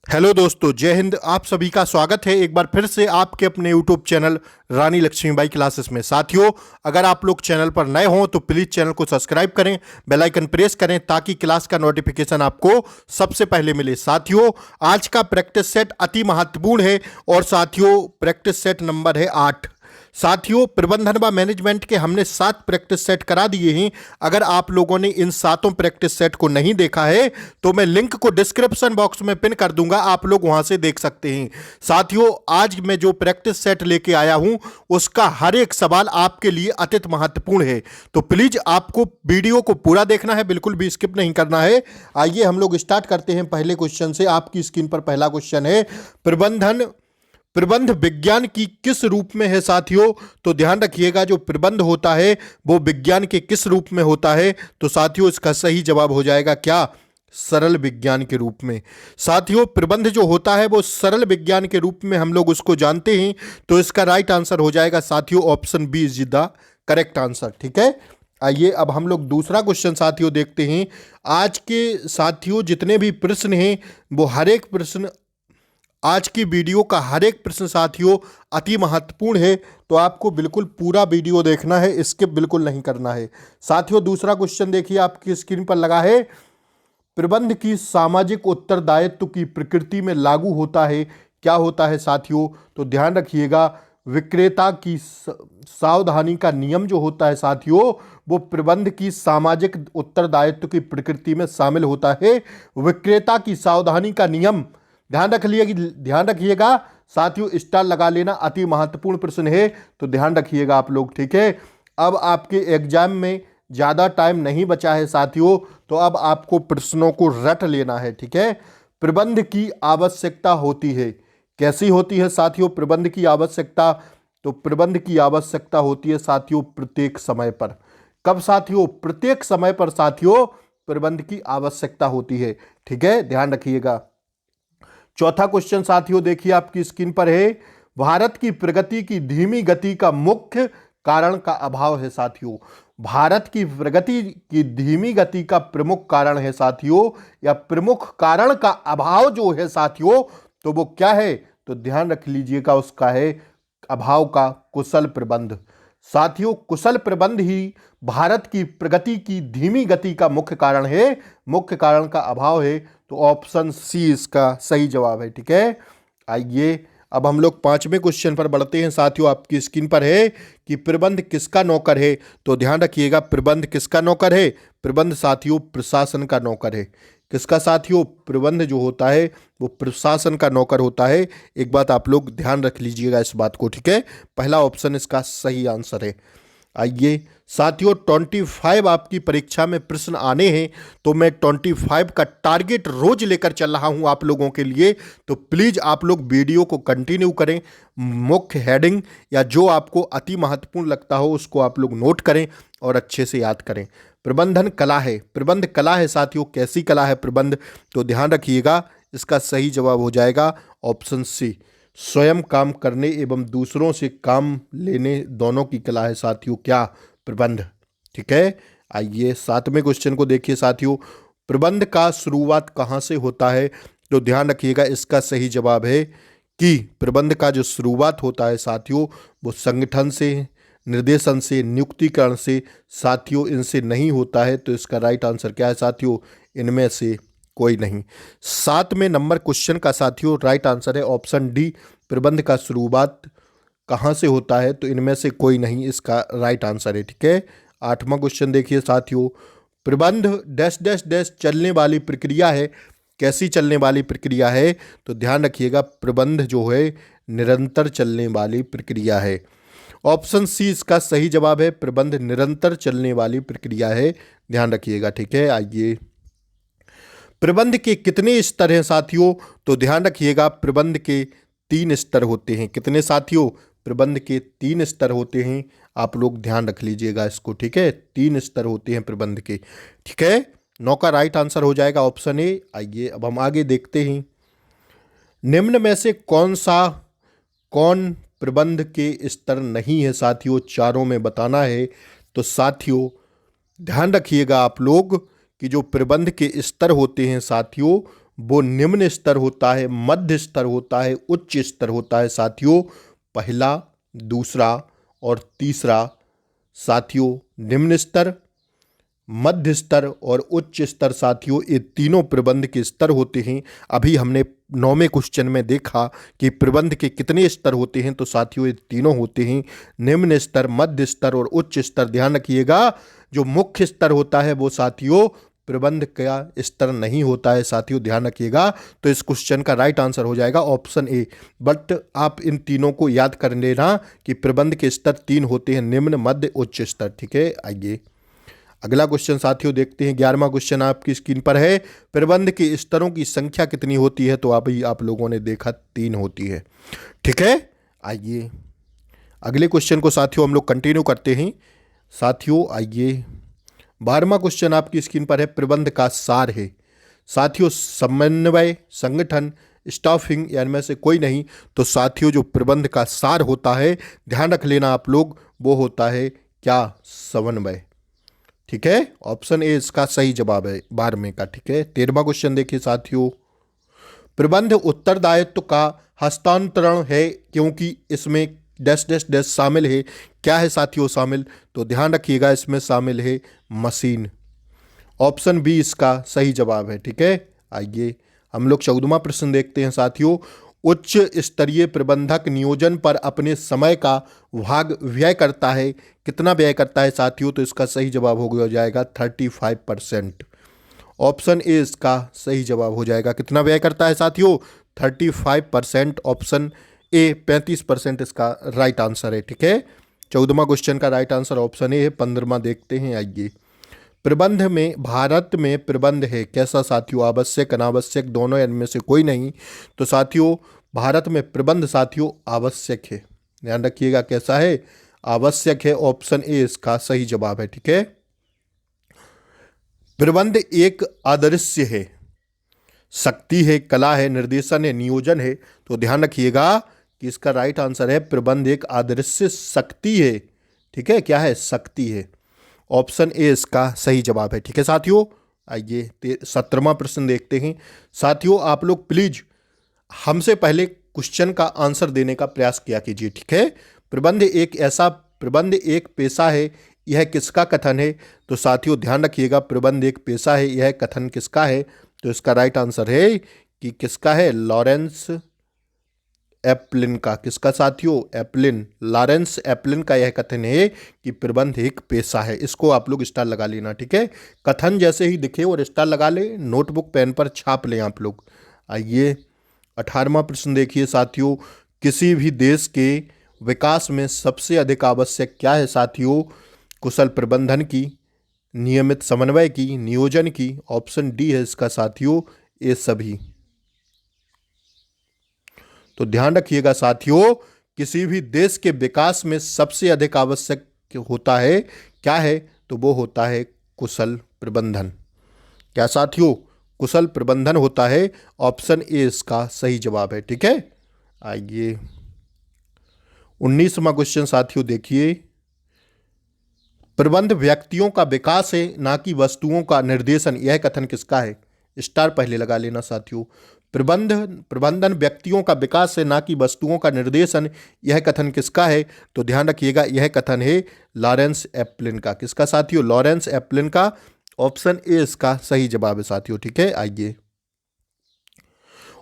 Hello दोस्तों, जय हिंद। आप सभी का स्वागत है एक बार फिर से आपके अपने यूट्यूब चैनल रानी लक्ष्मीबाई क्लासेस में। साथियों, अगर आप लोग चैनल पर नए हों तो प्लीज़ चैनल को सब्सक्राइब करें, बेल आइकन प्रेस करें ताकि क्लास का नोटिफिकेशन आपको सबसे पहले मिले। साथियों, आज का प्रैक्टिस सेट अति महत्वपूर्ण है और साथियों प्रैक्टिस सेट नंबर है 8। साथियों, प्रबंधन व मैनेजमेंट के हमने 7 प्रैक्टिस सेट करा दिए हैं। अगर आप लोगों ने इन 7 प्रैक्टिस सेट को नहीं देखा है तो मैं लिंक को डिस्क्रिप्शन बॉक्स में पिन कर दूंगा, आप लोग वहां से देख सकते हैं। साथियों, आज मैं जो प्रैक्टिस सेट लेके आया हूं उसका हर एक सवाल आपके लिए अत्यंत महत्वपूर्ण है, तो प्लीज आपको वीडियो को पूरा देखना है, बिल्कुल भी स्किप नहीं करना है। आइए हम लोग स्टार्ट करते हैं पहले क्वेश्चन से। आपकी स्क्रीन पर पहला क्वेश्चन है, प्रबंध विज्ञान की किस रूप में है। साथियों, तो ध्यान रखिएगा, जो प्रबंध होता है वो विज्ञान के किस रूप में होता है। तो साथियों, इसका सही जवाब हो जाएगा क्या? सरल विज्ञान के रूप में। साथियों, प्रबंध जो होता है वो सरल विज्ञान के रूप में हम लोग उसको जानते हैं, तो इसका राइट आंसर हो जाएगा साथियों option B is the correct answer. ठीक है, आइए अब हम लोग दूसरा क्वेश्चन साथियों देखते हैं। आज के साथियों जितने भी प्रश्न हैं वो हर एक प्रश्न, आज की वीडियो का हर एक प्रश्न साथियों अति महत्वपूर्ण है, तो आपको बिल्कुल पूरा वीडियो देखना है, स्किप बिल्कुल नहीं करना है। साथियों, दूसरा क्वेश्चन देखिए, आपकी स्क्रीन पर लगा है, प्रबंध की सामाजिक उत्तरदायित्व की प्रकृति में लागू होता है, क्या होता है साथियों? तो ध्यान रखिएगा, विक्रेता की सावधानी का नियम जो होता है साथियों वो प्रबंध की सामाजिक उत्तरदायित्व की प्रकृति में शामिल होता है। विक्रेता की सावधानी का नियम, ध्यान रखिएगा साथियों, स्टार लगा लेना, अति महत्वपूर्ण प्रश्न है, तो ध्यान रखिएगा आप लोग। ठीक है, अब आपके एग्जाम में ज़्यादा टाइम नहीं बचा है साथियों, तो अब आपको प्रश्नों को रट लेना है। ठीक है, प्रबंध की आवश्यकता होती है, कैसी होती है साथियों प्रबंध की आवश्यकता? तो प्रबंध की आवश्यकता होती है साथियों प्रत्येक समय पर। कब साथियों? प्रत्येक समय पर साथियों प्रबंध की आवश्यकता होती है। ठीक है, ध्यान रखिएगा। चौथा क्वेश्चन साथियों देखिए, आपकी स्क्रीन पर है, भारत की प्रगति की धीमी गति का मुख्य कारण का अभाव है साथियों। भारत की प्रगति की धीमी गति का प्रमुख कारण है साथियों, या प्रमुख कारण का अभाव जो है साथियों, तो वो क्या है? तो ध्यान रख लीजिएगा, उसका है अभाव का कुशल प्रबंध। साथियों, कुशल प्रबंध ही भारत की प्रगति की धीमी गति का मुख्य कारण है, मुख्य कारण का अभाव है, तो ऑप्शन सी इसका सही जवाब है। ठीक है, आइए अब हम लोग 5वें क्वेश्चन पर बढ़ते हैं। साथियों, आपकी स्क्रीन पर है कि प्रबंध किसका नौकर है। तो ध्यान रखिएगा, प्रबंध किसका नौकर है? प्रबंध साथियों प्रशासन का नौकर है। किसका साथियों? प्रबंध जो होता है वो प्रशासन का नौकर होता है। एक बात आप लोग ध्यान रख लीजिएगा इस बात को। ठीक है, पहला ऑप्शन इसका सही आंसर है। आइए साथियों, 25 आपकी परीक्षा में प्रश्न आने हैं, तो मैं 25 का टारगेट रोज लेकर चल रहा हूं आप लोगों के लिए, तो प्लीज आप लोग वीडियो को कंटिन्यू करें। मुख्य हेडिंग या जो आपको अति महत्वपूर्ण लगता हो उसको आप लोग नोट करें और अच्छे से याद करें। प्रबंधन कला है, प्रबंध कला है साथियों, कैसी कला है प्रबंध? तो ध्यान रखिएगा, इसका सही जवाब हो जाएगा ऑप्शन सी, स्वयं काम करने एवं दूसरों से काम लेने दोनों की कला है साथियों क्या? प्रबंध। ठीक है, आइए 7वें क्वेश्चन को देखिए साथियों, प्रबंध का शुरुआत कहाँ से होता है? तो ध्यान रखिएगा, इसका सही जवाब है कि प्रबंध का जो शुरुआत होता है साथियों वो संगठन से, निर्देशन से, नियुक्तिकरण से साथियों, इनसे नहीं होता है। तो इसका राइट आंसर क्या है साथियों? इनमें से कोई नहीं। 7वें नंबर क्वेश्चन का साथियों राइट आंसर है ऑप्शन डी, प्रबंध का शुरुआत कहाँ से होता है? तो इनमें से कोई नहीं इसका राइट आंसर है। ठीक है, 8वां क्वेश्चन देखिए साथियों, प्रबंध डैश डैश डैश चलने वाली प्रक्रिया है, कैसी चलने वाली प्रक्रिया है? तो ध्यान रखिएगा, प्रबंध जो है निरंतर चलने वाली प्रक्रिया है। ऑप्शन सी इसका सही जवाब है, प्रबंध निरंतर चलने वाली प्रक्रिया है, ध्यान रखिएगा। ठीक है, आइए प्रबंध के कितने स्तर हैं साथियों? तो ध्यान रखिएगा, प्रबंध के 3 स्तर होते हैं। कितने साथियों? प्रबंध के 3 स्तर होते हैं, आप लोग ध्यान रख लीजिएगा इसको। ठीक है, 3 स्तर होते हैं प्रबंध के। ठीक है, 9 का राइट आंसर हो जाएगा ऑप्शन ए। आइए अब हम आगे देखते हैं, निम्न में से कौन प्रबंध के स्तर नहीं है साथियों? चारों में बताना है। तो साथियों ध्यान रखिएगा आप लोग कि जो प्रबंध के स्तर होते हैं साथियों वो निम्न स्तर होता है, मध्य स्तर होता है, उच्च स्तर होता है साथियों। पहला, दूसरा और तीसरा साथियों निम्न स्तर, मध्य स्तर और उच्च स्तर साथियों, ये तीनों प्रबंध के स्तर होते हैं। अभी हमने 9वें क्वेश्चन में देखा कि प्रबंध के कितने स्तर होते हैं, तो साथियों ये तीनों होते हैं, निम्न स्तर, मध्य स्तर और उच्च स्तर। ध्यान रखिएगा, जो मुख्य स्तर होता है वो साथियों प्रबंध का स्तर नहीं होता है साथियों, ध्यान रखिएगा। तो इस क्वेश्चन का राइट आंसर हो जाएगा ऑप्शन ए। बट आप इन तीनों को याद कर लेना कि प्रबंध के स्तर 3 होते हैं, निम्न, मध्य, उच्च स्तर। ठीक है, आइए अगला क्वेश्चन साथियों देखते हैं। 11वां क्वेश्चन आपकी स्क्रीन पर है। प्रबंध के स्तरों की संख्या कितनी होती है? तो अभी आप लोगों ने देखा 3 होती है। ठीक है, आइए अगले क्वेश्चन को साथियों हम लोग कंटिन्यू करते हैं। साथियों आइए 12वां क्वेश्चन आपकी स्क्रीन पर है। प्रबंध का सार है साथियों समन्वय, संगठन, स्टाफिंग या इनमें से कोई नहीं। तो साथियों जो प्रबंध का सार होता है, ध्यान रख लेना आप लोग, वो होता है क्या? समन्वय। ठीक है, ऑप्शन ए इसका सही जवाब है 12वें का। ठीक है, 13वां क्वेश्चन देखिए साथियों। प्रबंध उत्तरदायित्व का हस्तांतरण है क्योंकि इसमें डैश डैश डैश शामिल है। क्या है साथियों शामिल? तो ध्यान रखिएगा, इसमें शामिल है मशीन। ऑप्शन बी इसका सही जवाब है। ठीक है, आइए हम लोग 14वां प्रश्न देखते हैं साथियों। उच्च स्तरीय प्रबंधक नियोजन पर अपने समय का भाग व्यय करता है। कितना व्यय करता है साथियों? तो इसका सही जवाब हो जाएगा 35%। ऑप्शन ए इसका सही जवाब हो जाएगा। कितना व्यय करता है साथियों? 35%। ऑप्शन ए 35% इसका राइट आंसर है। ठीक है, 14वां क्वेश्चन का राइट आंसर ऑप्शन ए है। 15वां देखते हैं, आइए। प्रबंध में, भारत में प्रबंध है कैसा साथियों? आवश्यक, अनावश्यक, दोनों, इनमें से कोई नहीं। तो साथियों भारत में प्रबंध साथियों आवश्यक है। ध्यान रखिएगा कैसा है? आवश्यक है। ऑप्शन ए इसका सही जवाब है। ठीक है, प्रबंध एक आदर्श है, शक्ति है, कला है, निर्देशन है, नियोजन है। तो ध्यान रखिएगा कि इसका राइट आंसर है प्रबंध एक आदर्श शक्ति है। ठीक है, क्या है? शक्ति है। ऑप्शन ए इसका सही जवाब है। ठीक है साथियों, आइए 17वां प्रश्न देखते हैं। साथियों आप लोग प्लीज हमसे पहले क्वेश्चन का आंसर देने का प्रयास किया कीजिए। ठीक है, प्रबंध एक पेशा है, यह किसका कथन है? तो साथियों ध्यान रखिएगा, प्रबंध एक पेशा है, यह कथन किसका है? तो इसका राइट आंसर है कि किसका है? लॉरेंस एप्लिन का। किसका साथियों? एप्लिन, लॉरेंस एप्लिन का यह कथन है कि प्रबंध एक पेशा है। इसको आप लोग स्टार लगा लेना। ठीक है, कथन जैसे ही दिखे और स्टार लगा ले, नोटबुक पेन पर छाप लें आप लोग। आइए 18वां प्रश्न देखिए साथियों। किसी भी देश के विकास में सबसे अधिक आवश्यक क्या है साथियों? कुशल प्रबंधन की, नियमित समन्वय की, नियोजन की। ऑप्शन डी है इसका साथियों, ये सभी। तो ध्यान रखिएगा साथियों, किसी भी देश के विकास में सबसे अधिक आवश्यक होता है क्या है? तो वो होता है कुशल प्रबंधन। क्या साथियों? कुशल प्रबंधन होता है। ऑप्शन ए इसका सही जवाब है। ठीक है, आइए 19वां क्वेश्चन साथियों देखिए। प्रबंध व्यक्तियों का विकास है, ना कि वस्तुओं का निर्देशन, यह कथन किसका है? स्टार पहले लगा लेना साथियों। प्रबंधन व्यक्तियों का विकास है, ना कि वस्तुओं का निर्देशन, यह कथन किसका है? तो ध्यान रखिएगा, यह कथन है लॉरेंस एप्लिन का। किसका साथियों? लॉरेंस एप्लिन का। ऑप्शन ए इसका सही जवाब है साथियों। ठीक है, आइए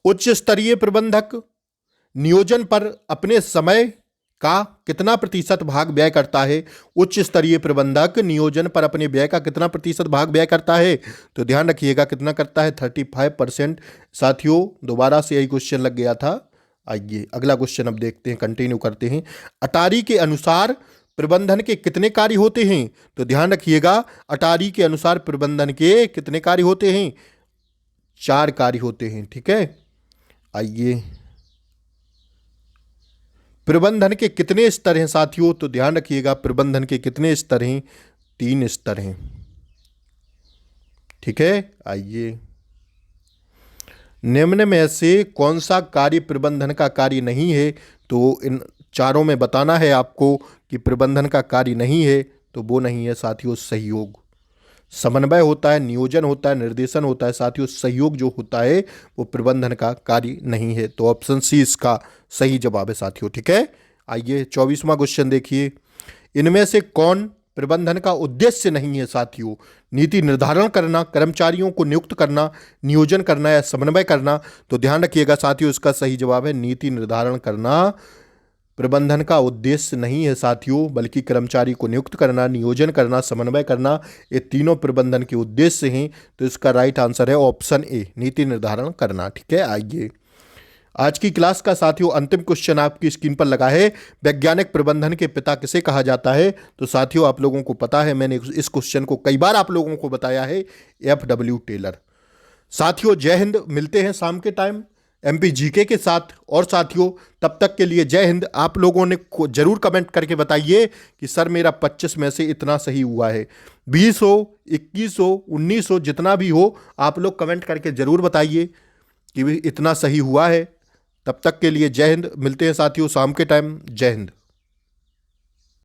उच्च स्तरीय प्रबंधक नियोजन पर अपने समय का कितना प्रतिशत भाग व्यय करता है? उच्च स्तरीय प्रबंधक नियोजन पर अपने व्यय का कितना प्रतिशत भाग व्यय करता है? तो ध्यान रखिएगा कितना करता है? 35%। साथियों दोबारा से यही क्वेश्चन लग गया था। आइए अगला क्वेश्चन अब देखते हैं, कंटिन्यू करते हैं। अटारी के अनुसार प्रबंधन के कितने कार्य होते हैं? तो ध्यान रखिएगा, अटारी के अनुसार प्रबंधन के कितने कार्य होते हैं? 4 कार्य होते हैं। ठीक है, आइए प्रबंधन के कितने स्तर हैं साथियों? तो ध्यान रखिएगा, प्रबंधन के कितने स्तर हैं? 3 स्तर हैं। ठीक है, आइए निम्न में से कौन सा कार्य प्रबंधन का कार्य नहीं है? तो इन चारों में बताना है आपको कि प्रबंधन का कार्य नहीं है। तो वो नहीं है साथियों सहयोग। समन्वय होता है, नियोजन होता है, निर्देशन होता है, साथियों सहयोग जो होता है वो प्रबंधन का कार्य नहीं है। तो ऑप्शन सी इसका सही जवाब है साथियों। ठीक है, आइए 24वां क्वेश्चन देखिए। इनमें से कौन प्रबंधन का उद्देश्य नहीं है साथियों? नीति निर्धारण करना, कर्मचारियों को नियुक्त करना, नियोजन करना या समन्वय करना। तो ध्यान रखिएगा साथियों, इसका सही जवाब है नीति निर्धारण करना प्रबंधन का उद्देश्य नहीं है साथियों, बल्कि कर्मचारी को नियुक्त करना, नियोजन करना, समन्वय करना, ये तीनों प्रबंधन के उद्देश्य हैं। तो इसका राइट आंसर है ऑप्शन ए, नीति निर्धारण करना। ठीक है, आइए आज की क्लास का साथियों अंतिम क्वेश्चन आपकी स्क्रीन पर लगा है। वैज्ञानिक प्रबंधन के पिता किसे कहा जाता है? तो साथियों आप लोगों को पता है, मैंने इस क्वेश्चन को कई बार आप लोगों को बताया है, FW टेलर। साथियों जय हिंद, मिलते हैं शाम के टाइम MP GK के साथ। और साथियों तब तक के लिए जय हिंद। आप लोगों ने जरूर कमेंट करके बताइए कि सर मेरा 25 में से इतना सही हुआ है। 20 हो, 21 हो, 19 हो, जितना भी हो आप लोग कमेंट करके जरूर बताइए कि इतना सही हुआ है। तब तक के लिए जय हिंद, मिलते हैं साथियों शाम के टाइम। जय हिंद।